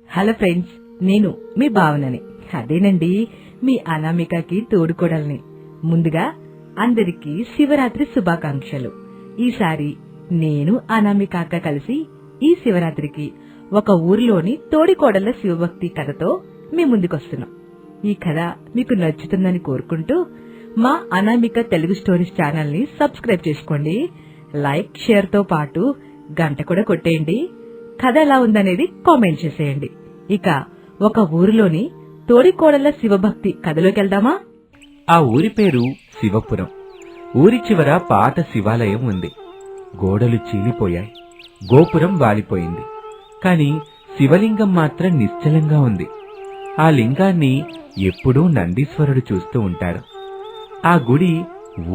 Hello friends, నేను మీ భావనని. అదేనండి, మీ అనామికకి తోడుకోడల్ని. ముందుగా అందరికీ శివరాత్రి శుభాకాంక్షలు. ఈసారి నేను అనామిక అక్క కలిసి ఈ శివరాత్రికి ఒక ఊరిలోని తోడికోడళ్ల శివభక్తి కథతో మీ ముందుకొస్తున్నాం. ఈ కథ మీకు నచ్చుతుందని కోరుకుంటూ మా అనామిక తెలుగు స్టోరీస్ ఛానల్ ని సబ్స్క్రైబ్ చేసుకోండి. లైక్, షేర్ తో పాటు గంట కూడా కొట్టేయండి. కథ ఎలా ఉందనేది కామెంట్ చేసేయండి. ఇక ఒక ఊరిలోని తోడికోడళ్ల శివభక్తి కథలోకి వెళ్దామా? ఆ ఊరి పేరు శివపురం. ఊరి చివర పాత శివాలయం ఉంది. గోడలు చీలిపోయాయి, గోపురం వాలిపోయింది. కాని శివలింగం మాత్రం నిశ్చలంగా ఉంది. ఆ లింగాన్ని ఎప్పుడూ నందీశ్వరుడు చూస్తూ ఉంటాడు. ఆ గుడి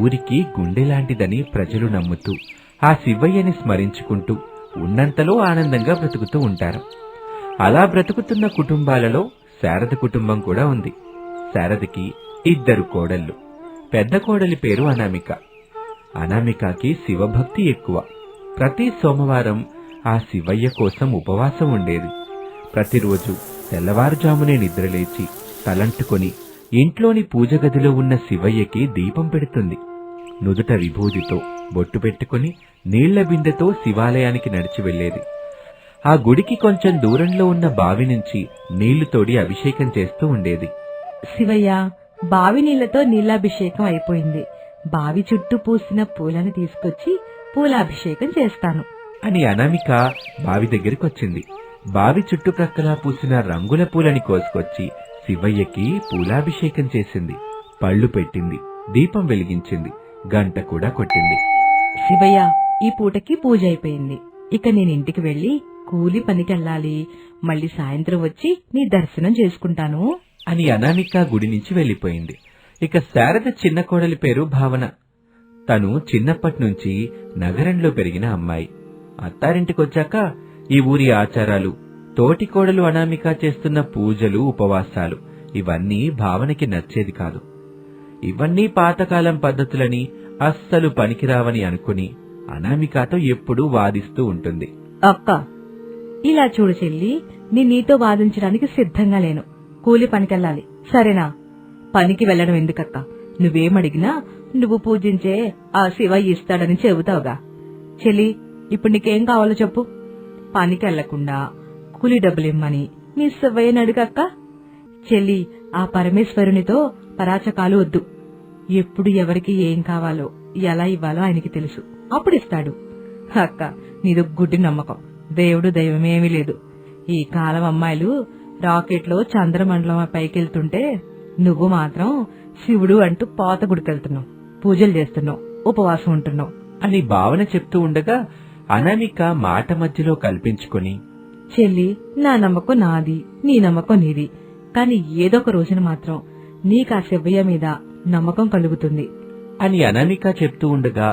ఊరికి గుండెలాంటిదని ప్రజలు నమ్ముతూ ఆ శివయ్యని స్మరించుకుంటూ ఉన్నంతలో ఆనందంగా బ్రతుకుతూ ఉంటారు. అలా బ్రతుకుతున్న కుటుంబాలలో శారద కుటుంబం కూడా ఉంది. శారదకి 2 కోడళ్ళు. పెద్ద కోడలి పేరు అనామిక. అనామికకి శివభక్తి ఎక్కువ. ప్రతి సోమవారం ఆ శివయ్య కోసం ఉపవాసం ఉండేది. ప్రతిరోజు తెల్లవారుజామునే నిద్రలేచి తలంటుకొని ఇంట్లోని పూజ గదిలో ఉన్న శివయ్యకి దీపం పెడుతుంది. నుదుట విభూదితో బొట్టు పెట్టుకుని నీళ్ల బిందెతో శివాలయానికి నడిచి వెళ్లేది. ఆ గుడికి కొంచెం దూరంలో ఉన్న బావి నుంచి నీళ్లు తోడి అభిషేకం చేస్తూ ఉండేది. శివయ్య, బావి నీళ్లతో నీళ్లాభిషేకం అయిపోయింది. బావి చుట్టూ పూసిన పూలను తీసుకొచ్చి పూలాభిషేకం చేస్తాను అని అనామిక బావి దగ్గరికొచ్చింది. బావి చుట్టుప్రక్కల పూసిన రంగుల పూలని కోసుకొచ్చి శివయ్యకి పూలాభిషేకం చేసింది. పళ్ళు పెట్టింది, దీపం వెలిగించింది, గంట కూడా కొట్టింది. శివయ్య, ఈ పూటకి పూజ అయిపోయింది. ఇక నేను ఇంటికి వెళ్లి కూలి పనికెళ్ళాలి. మళ్ళీ సాయంత్రం వచ్చి నీ దర్శనం చేసుకుంటాను అని అనామిక గుడి నుంచి వెళ్లిపోయింది. ఇక శారద చిన్న కోడలి పేరు భావన. తను చిన్నప్పటినుంచి నగరంలో పెరిగిన అమ్మాయి. అత్తారింటికొచ్చాక ఈ ఊరి ఆచారాలు, తోటి కోడలు అనామిక చేస్తున్న పూజలు, ఉపవాసాలు ఇవన్నీ భావనకి నచ్చేది కాదు. ఇవన్నీ పాతకాలం పద్ధతులని, అస్సలు పనికిరావని అనుకుని అనామికతో ఎప్పుడూ వాదిస్తూ ఉంటుంది. అక్క, ఇలా చూడు చెల్లి, నీతో వాదించడానికి సిద్ధంగా లేను. కూలి పనికెళ్ళాలి, సరేనా? పనికి వెళ్లడం ఎందుకక్క? నువ్వేమడిగినా నువ్వు పూజించే ఆ శివయ్య ఇస్తాడని చెబుతావుగా. చెల్లి, ఇప్పుడు నీకేం కావాలో చెప్పు. పనికెళ్లకుండా కూలి డబ్బులిమ్మని నీ శివయ్యని అడుగక్క. చెల్లి, ఆ పరమేశ్వరునితో పరాచకాలు వద్దు. ఎప్పుడు ఎవరికి ఏం కావాలో, ఎలా ఇవ్వాలో ఆయనకి తెలుసు, అప్పుడు ఇస్తాడు. అక్క, నీదో గుడ్డి నమ్మకం. దేవుడు దైవమేమీ లేదు. ఈ కాలం అమ్మాయిలు రాకెట్లో చంద్రమండలం పైకెళ్తుంటే నువ్వు మాత్రం శివుడు అంటూ పాత గుడికెళ్తున్నావు, పూజలు చేస్తున్నావు, ఉపవాసం ఉంటున్నావు అని భావన చెప్తూ ఉండగా అనామిక మాట మధ్యలో కల్పించుకుని, చెల్లి, నా నమ్మకం నాది, నీ నమ్మకం నీది. కాని ఏదొక రోజున మాత్రం నీకా శివయ్య మీద నమ్మకం కలుగుతుంది అని అనామిక చెప్తూ ఉండగా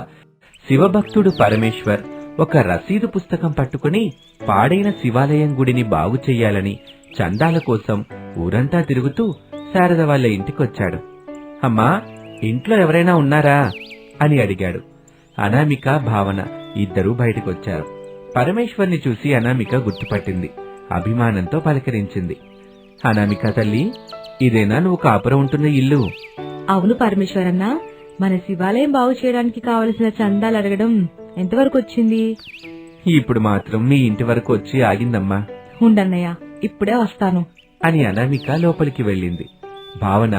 శివభక్తుడు పరమేశ్వర్ ఒక రసీదు పుస్తకం పట్టుకుని పాడైన శివాలయం గుడిని బాగు చెయ్యాలని చందాల కోసం ఊరంతా తిరుగుతూ శారద వాళ్ళ ఇంటికొచ్చాడు. అమ్మా, ఇంట్లో ఎవరైనా ఉన్నారా అని అడిగాడు. అనామిక, భావన ఇద్దరూ బయటకొచ్చారు. పరమేశ్వర్ని చూసి అనామిక గుర్తుపట్టింది. అభిమానంతో పలకరించింది. అనామిక తల్లి, ఇదేనా నువ్వు కాపురం ఉంటున్న ఇల్లు? అవును పరమేశ్వరన్నా, మన శివాలయం బాగు చేయడానికి కావలసిన చందాలు అడగడం ఎంతవరకు వచ్చింది? ఇప్పుడు మాత్రం మీ ఇంటి వరకు వచ్చి ఆగిందమ్మా. ఉండన్నయ్య, ఇప్పుడే వస్తాను అని అనామిక లోపలికి వెళ్ళింది. భావన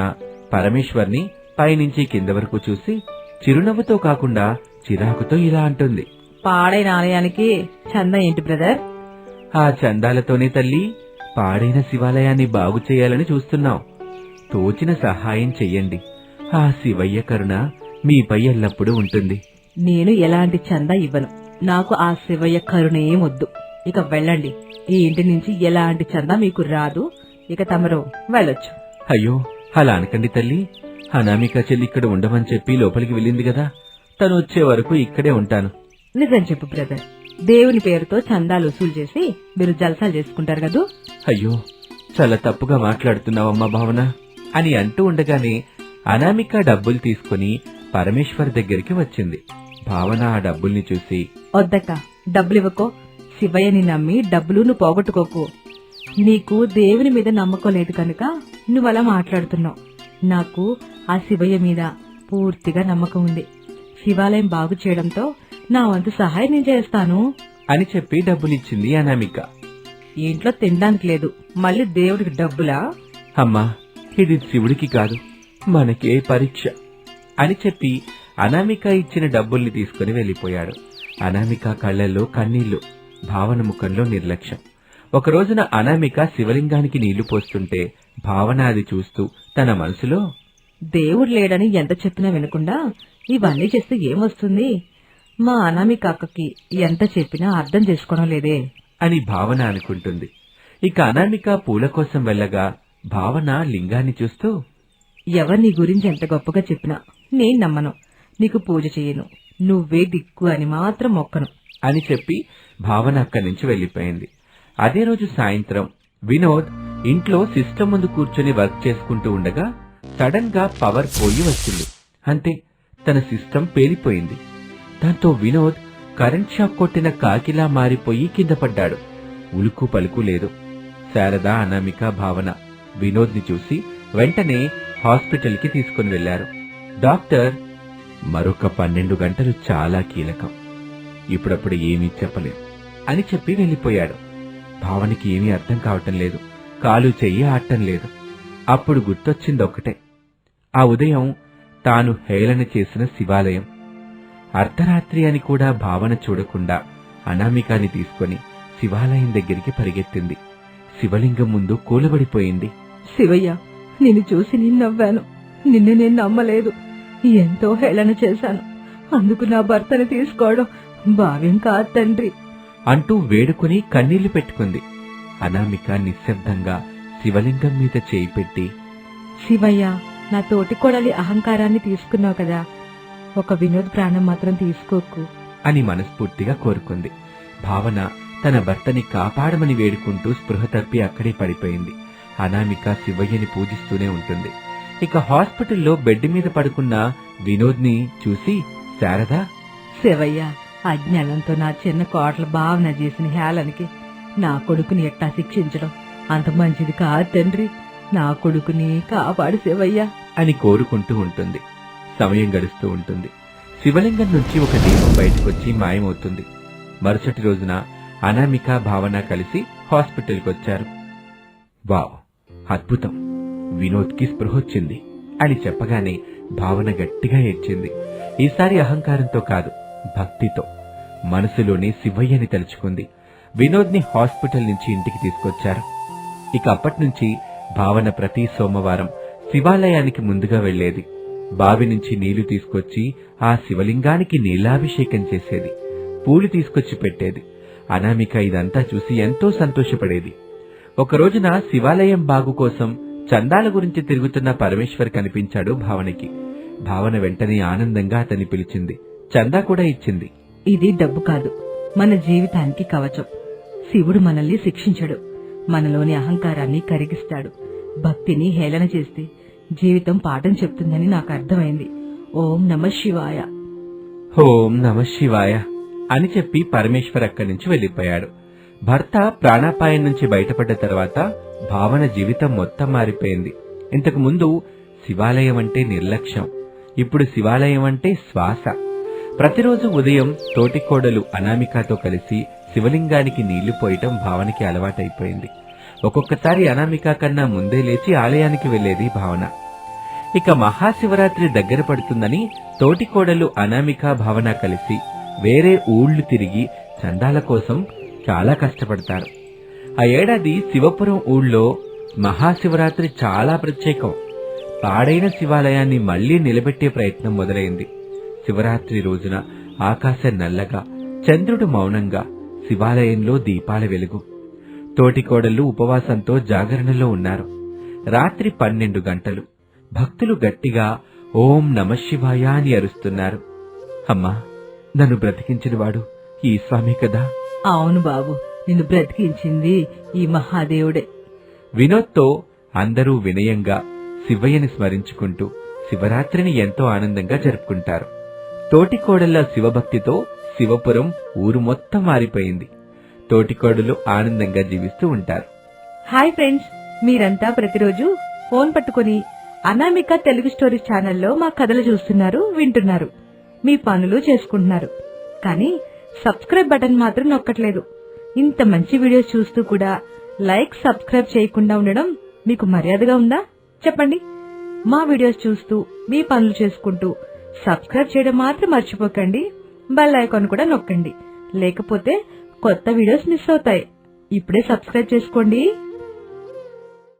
పరమేశ్వర్ని పైనుంచి కింద వరకు చూసి చిరునవ్వుతో కాకుండా చిరాకుతో ఇలా అంటుంది. పాడైన ఆలయానికి చందా ఏంటి బ్రదర్? ఆ చందాలతోనే తల్లి పాడైన శివాలయాన్ని బాగు చేయాలని చూస్తున్నాం. తోచిన సహాయం చెయ్యండి. ఆ శివయ్య కరుణ మీపై ఎల్లప్పుడూ ఉంటుంది. నేను ఎలాంటి చందా ఇవ్వను. నాకు ఆ శివయ్య కరుణ ఏమొద్దు. ఇక వెళ్ళండి. ఈ ఇంటి నుంచి ఎలాంటి చందా మీకు రాదు. ఇక తమరు వెళ్ళొచ్చు. అయ్యో, అలా అనకండి తల్లి. అనామిక చెల్లి ఇక్కడ ఉండమని చెప్పి లోపలికి వెళ్ళింది కదా. తను వచ్చే వరకు ఇక్కడే ఉంటాను. నిజం చెప్పు బ్రదర్, దేవుని పేరుతో చందాలు వసూలు చేసి మీరు జల్సాలు చేసుకుంటారు కదూ? అయ్యో, చాలా తప్పుగా మాట్లాడుతున్నావమ్మా భావన అని అంటూ ఉండగానే అనామిక డబ్బులు తీసుకుని పరమేశ్వర్ దగ్గరికి వచ్చింది. భావన ఆ డబ్బుల్ని చూసి, వద్దక్క, డబ్బులివ్వకో. శివయ్యని నమ్మి డబ్బులు నువ్వు పోగొట్టుకోకు. నీకు దేవుని మీద నమ్మకం లేదు కనుక నువ్వలా మాట్లాడుతున్నావు. నాకు ఆ శివయ్య మీద పూర్తిగా నమ్మకం ఉంది. శివాలయం బాగు చేయడంతో నా వంతు సహాయం నేను చేస్తాను అని చెప్పి డబ్బులిచ్చింది అనామిక. ఇంట్లో తినడానికి లేదు, మళ్ళీ దేవుడికి డబ్బులా? అమ్మా, ఇది శివుడికి కాదు, మనకే పరీక్ష అని చెప్పి అనామిక ఇచ్చిన డబ్బుల్ని తీసుకుని వెళ్లిపోయాడు. అనామిక కళ్లల్లో కన్నీళ్లు, భావన ముఖంలో నిర్లక్ష్యం. ఒక రోజున అనామిక శివలింగానికి నీళ్లు పోస్తుంటే భావన అది చూస్తూ తన మనసులో, దేవుడు లేడని ఎంత చెప్పినా వినకుండా ఇవన్నీ చేస్తే ఏమొస్తుంది? మా అనామిక అక్కకి ఎంత చెప్పినా అర్థం చేసుకోవడం లేదే అని భావన అనుకుంటుంది. ఇక అనామిక పూల కోసం వెళ్ళగా భావన లింగాన్ని చూస్తూ, ఎవరు నీ గురించి ఎంత గొప్పగా చెప్పినా నేను నమ్మను, నీకు పూజ చేయను, నువ్వే దిక్కు అని మాత్రం మొక్కను అని చెప్పి భావన అక్కడి నుంచి వెళ్లిపోయింది. అదే రోజు సాయంత్రం వినోద్ ఇంట్లో సిస్టమ్ ముందు కూర్చొని వర్క్ చేసుకుంటూ ఉండగా సడన్ గా పవర్ పోయి వచ్చింది. అంతే, తన సిస్టమ్ పేలిపోయింది. దాంతో వినోద్ కరెంట్ షాక్ కొట్టిన కాకిలా మారిపోయి కింద పడ్డాడు. ఉలుకు పలుకు లేదు. శారద, అనామిక, భావన వినోద్ ని చూసి వెంటనే హాస్పిటల్ కి తీసుకుని వెళ్లారు. డాక్టర్, మరొక 12 గంటలు చాలా కీలకం, ఇప్పుడప్పుడు ఏమీ చెప్పలేం అని చెప్పి వెళ్లిపోయాడు. భావనకి ఏమీ అర్థం కావటం లేదు, కాలు చెయ్యి ఆడటం లేదు. అప్పుడు గుర్తొచ్చిందొక్కటే, ఆ ఉదయం తాను హేళన చేసిన శివాలయం. అర్ధరాత్రి అని కూడా భావన చూడకుండా అనామికాని తీసుకుని శివాలయం దగ్గరికి పరిగెత్తింది. శివలింగం ముందు కూలబడిపోయింది. శివయ్య, నిన్ను చూసి నేను నవ్వాను, నిన్ను నేను నమ్మలేదు. ఎంతో హేళన చేశాను, అందుకు నా భర్తని తీసుకోవడం భావ్యం కాదు తండ్రి అంటూ వేడుకుని కన్నీళ్లు పెట్టుకుంది. అనామిక నిశ్శబ్దంగా శివలింగం మీద చేయి పెట్టి, శివయ్య, నా తోటి కోడలి అహంకారాన్ని తీసుకున్నావు కదా, ఒక వినోద్ ప్రాణం మాత్రం తీసుకోకు అని మనస్ఫూర్తిగా కోరుకుంది. భావన తన భర్తని కాపాడమని వేడుకుంటూ స్పృహ తప్పి అక్కడే పడిపోయింది. అనామిక శివయ్యని పూజిస్తూనే ఉంటుంది. ఇక హాస్పిటల్లో బెడ్ మీద పడుకున్న వినోద్ ని చూసి శారద, శివయ్య, అజ్ఞానంతో నా చిన్న కోట్ల భావన చేసిన హేళనకి నా కొడుకుని ఎట్టా శిక్షించడం అంత మంచిది కాదు తండ్రి, నా కొడుకుని కాపాడు శివయ్య అని కోరుకుంటూ ఉంటుంది. సమయం గడుస్తూ ఉంటుంది. శివలింగం నుంచి ఒక దీపం బయటకొచ్చి మాయమవుతుంది. మరుసటి రోజున అనామిక, భావన కలిసి హాస్పిటల్కి వచ్చారు. వావ్, అద్భుతం, వినోద్ కి స్పృహొచ్చింది అని చెప్పగానే భావన గట్టిగా ఏడ్చింది. ఈసారి అహంకారంతో కాదు, భక్తితో. మనసులోనే శివయ్యని తలుచుకుంది. వినోద్ ని హాస్పిటల్ నుంచి ఇంటికి తీసుకొచ్చారు. ఇక అప్పట్నుంచి భావన ప్రతి సోమవారం శివాలయానికి ముందుగా వెళ్లేది. బావి నుంచి నీళ్లు తీసుకొచ్చి ఆ శివలింగానికి నీళ్లాభిషేకం చేసేది, పూలు తీసుకొచ్చి పెట్టేది. అనామిక ఇదంతా చూసి ఎంతో సంతోషపడేది. ఒక రోజున శివాలయం బాగు కోసం చందాల గురించి తిరుగుతున్న పరమేశ్వర్ కనిపించాడు భావనకి. భావన వెంటనే ఆనందంగా అతన్ని పిలిచింది. చందా కూడా ఇచ్చింది. ఇది డబ్బు కాదు, మన జీవితానికి కవచం. శివుడు మనల్ని శిక్షించడు, మనలోని అహంకారాన్ని కరిగిస్తాడు. భక్తిని హేళన చేస్తే జీవితం పాఠం చెప్తుందని నాకు అర్థమైంది. ఓం నమః శివాయ. ఓం నమః శివాయ అని చెప్పి పరమేశ్వర్ అక్కడి నుంచి వెళ్లిపోయాడు. భర్త ప్రాణాపాయం నుంచి బయటపడ్డ తర్వాత భావన జీవితం మొత్తం మారిపోయింది. ఇంతకు ముందు శివాలయం అంటే నిర్లక్ష్యం, ఇప్పుడు శివాలయం అంటే శ్వాస. ప్రతిరోజు ఉదయం తోటికోడలు అనామికతో కలిసి శివలింగానికి నీళ్లు పోయటం భావనకి అలవాటైపోయింది. ఒక్కొక్కసారి అనామిక కన్నా ముందే లేచి ఆలయానికి వెళ్లేది భావన. ఇక మహాశివరాత్రి దగ్గర పడుతుందని తోటికోడలు అనామిక, భావన కలిసి వేరే ఊళ్లు తిరిగి చందాల కోసం చాలా కష్టపడతారు. ఆ ఏడాది శివపురం ఊళ్ళో మహాశివరాత్రి చాలా ప్రత్యేకం. పాడైన శివాలయాన్ని మళ్లీ నిలబెట్టే ప్రయత్నం మొదలైంది. శివరాత్రి రోజున ఆకాశం నల్లగా, చంద్రుడు మౌనంగా, శివాలయంలో దీపాల వెలుగు. తోటికోడళ్లు ఉపవాసంతో జాగరణలో ఉన్నారు. రాత్రి 12 గంటలు. భక్తులు గట్టిగా ఓం నమః శివాయ అని అరుస్తున్నారు. అమ్మా, నన్ను బ్రతికించినవాడు ఈ స్వామి కదా? అవును బాబు, నిన్ను బ్రతికించింది ఈ మహాదేవుడే. వినోద్తో అందరూ వినయంగా శివయ్యని స్మరించుకుంటూ శివరాత్రిని ఎంతో ఆనందంగా జరుపుకుంటారు. తోటికోడళ్ల శివభక్తితో శివపురం ఊరు మొత్తం మారిపోయింది. తోటికోడలు ఆనందంగా జీవిస్తూ ఉంటారు. హాయ్ ఫ్రెండ్స్, మీరంతా ప్రతిరోజు ఫోన్ పట్టుకొని అనామిక తెలుగు స్టోరీస్ ఛానల్లో మా కథలు చూస్తున్నారు, వింటున్నారు, మీ పనులు చేసుకుంటున్నారు. కానీ సబ్స్క్రైబ్ బటన్ మాత్రం నొక్కట్లేదు. ఇంత మంచి వీడియోస్ చూస్తూ కూడా లైక్, సబ్స్క్రైబ్ చేయకుండా ఉండడం మీకు మర్యాదగా ఉందా? చెప్పండి. మా వీడియోస్ చూస్తూ మీ పనులు చేసుకుంటూ సబ్స్క్రైబ్ చేయడం మాత్రం మర్చిపోకండి. బెల్ ఐకాన్ కూడా నొక్కండి, లేకపోతే కొత్త వీడియోస్ మిస్ అవుతాయి. ఇప్పుడే సబ్స్క్రైబ్ చేసుకోండి.